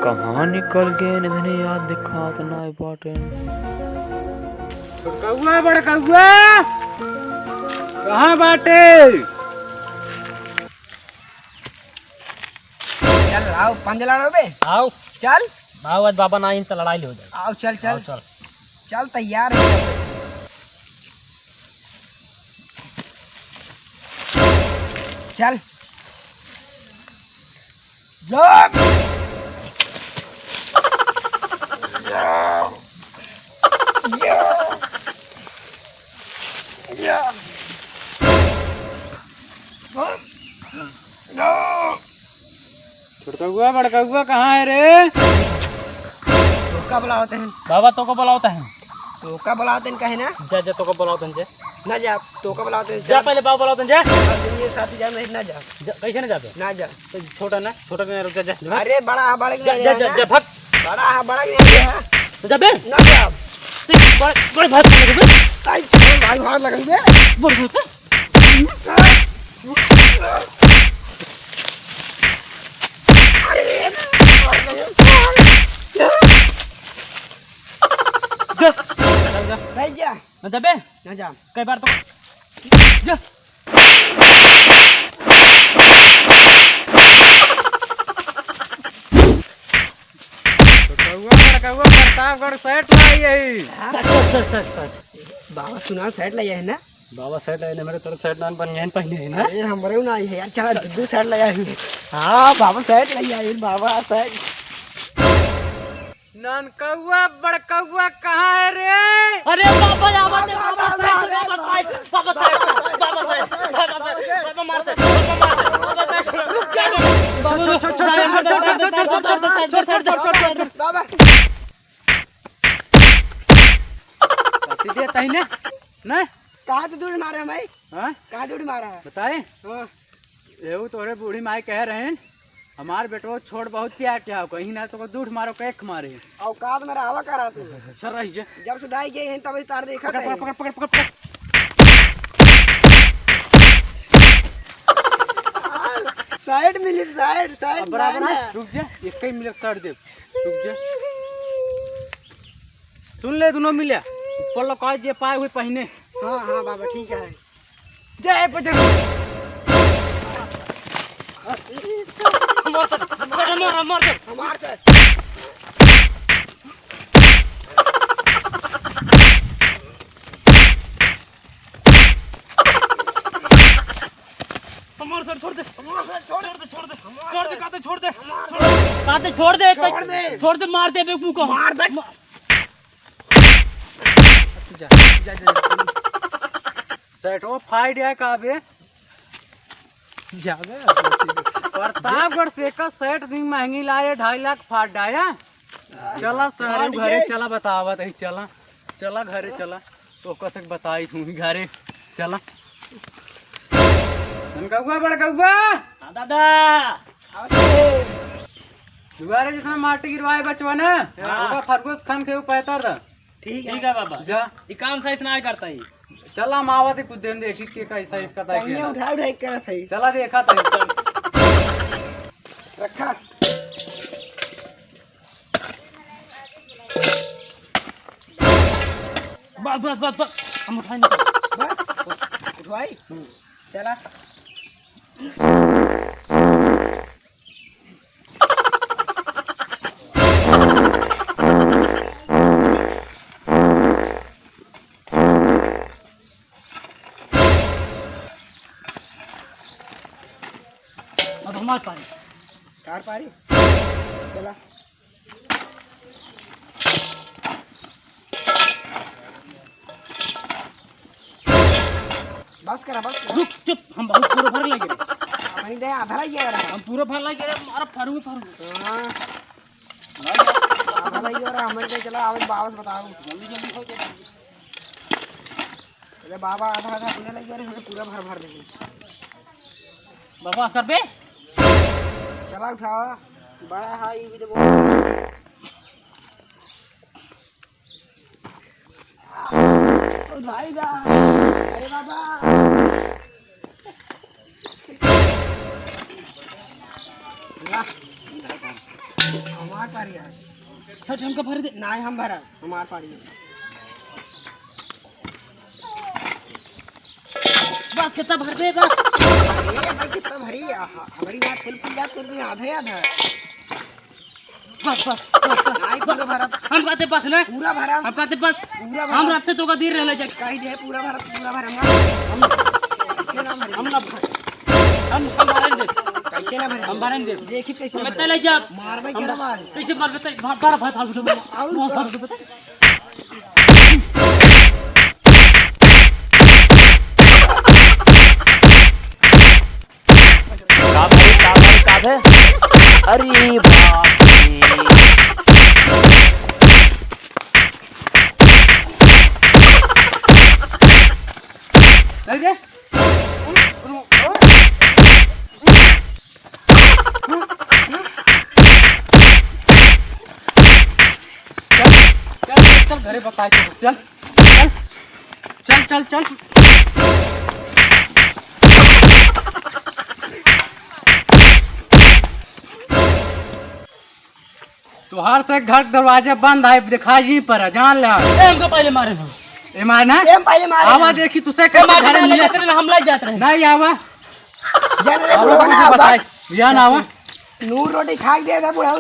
कहाँ निकल गए इतनी याद दिखात ना इम्पोर्टेंट। कौआ बड़ कौआ कहाँ बाटे? चल आओ पंज लड़ो बे। आओ चल आओ, आज बाबा ना इन से लड़ाई हो जाए। आओ चल चल चल चल तैयार है। चल जब कौआ बड़ कौआ कहाँ है रे? टोका बुलाते हैं। बाबा तो को बुलाता है। टोका बुलाते हैं कहे ना। जा जा तो को बुलाता है। ना जा टोका बुलाते हैं। जा पहले बाबा बुलाता है। जा ये साथी जा नहीं ना जा। कैसे ना जाते? ना जा छोटा ना छोटा के रुक जा। अरे बड़ा है बड़े जा जा जा भाग। बड़ा है बड़ा नहीं है जा बे ना जा। बड़े बड़े भाग लगे बे। आई छोड़ भाई भाग लगेंगे। बोल बोल जा जा नहीं जा ना जा बे। ना जा। कई बार तो जा कौआ प्रतापगढ़ सेट लाई यही। बाबा सुना सेट लिया है ना। बाबा सेट है मेरे तरफ सेट नान बन पहने है ना। अरे हमारे ना है यार। चल दो सेट लिया है। हाँ बाबा सेट लिया है। बाबा सेट नान कौआ बड़ कौआ कहाँ है रे? अरे बाबा आवाज दे। बाबा साइड बाबा साइड बाबा साइड बाबा साइड बाबा मार दे बाबा साइड रुक जा बाबा छोड़ बाबा सीधे तहीने ना कहाँ से दूर मारा है भाई? हां कहाँ दूर मारा है? बताए हाँ एहू तोरे बूढ़ी माई कह रहे हैं हमार बेटो छोड़ बहुत क्या क्या हो कहीं ना तो दूध मारो कैक मारे औकात में रहा करा तू। चल रही है। जब सुधाई गई है तब तार देखा पकड़ था। पकड़ पकड़ पकड़ पकड़ साइड मिली साइड साइड बराबर है। रुक जा एक ही मिले सर दे। रुक जा सुन ले दोनों मिले ऊपर लो कह जे पाए हुए पहने। हाँ हाँ बाबा ठीक है। जय बजरंग मार दे हमार से हमार सर छोड़ दे छोड़ दे छोड़ दे छोड़ दे काते छोड़ दे काते छोड़ दे छोड़ दे मार दे बेवकूफ को मार दे। जा जा जा सेट ओ फाइट है का बे जागा प्रतापगढ़ से का सेट नहीं महंगी लाए 2.5 लाख फाट आया। चला सारे घरे चला बतावत है। चला चला घरे चला तो कसक बताई तू घरे चला। कौआ बड़ कौआ दादा दुबारा जितना माटी गिरवाए बचवा ना होगा फरगोस खान के पैता था। ठीक ठीक है बाबा जा ये काम सही से नहीं करता ही। चला मावती कुछ दिन देखी के कैसा इसका था पानी उठा उठा कर सही चला देखा था रखा। बस बस बस बस हम उठा नहीं बस उठवाई चला। अब हमारे पानी कार पारी चला। बस करा बस करा। रुक चुप हम बहुत पूरा भर लगे अपनी दे आधा लग गया हम पूरा भर लगे अरे फरू हाँ आधा लग गया हमें के चला आवाज बाबा से बताओ जल्दी जल्दी हो जाए। अरे बाबा आधा आधा अपने लग गया हमें पूरा भर भर देंगे। बाबा कर बे चला उठाओ बड़ा है ये भी तो बहुत भाई दा। अरे बाबा हमार पारी है सच हमका भर दे ना हम भरा हमार पारी है बस कितना भर देगा अरे भाई कितना भरी हमारी बात बिल्कुल याद कर दी आधे याद है बस नहीं पूरा भरा हम कहते पास ना पूरा भरा हम कहते पास पूरा हम रास्ते तो का देर रहले जाके कहीं दे पूरा भरा हम ना हम मारें दे कैसे ना भरे हम मारें दे देखी कैसे मैं तले जा मार भाई क्या मार कैसे मार बता बड़ा भाई फालतू बता काबे अरे बाप रे लग गए चल घरे बताए चल चल चल चल चल तुहार से घर दरवाजे बंद है दिखाई पर जान ले हमको पहले मारे हो ए मारना एम पहले मारे आवा देखी तुसे के घर मिले हम लाइक जाते रहे नहीं आवा जनरे आवा बताए या ना आवा नूर रोटी खा के दे बुढ़ा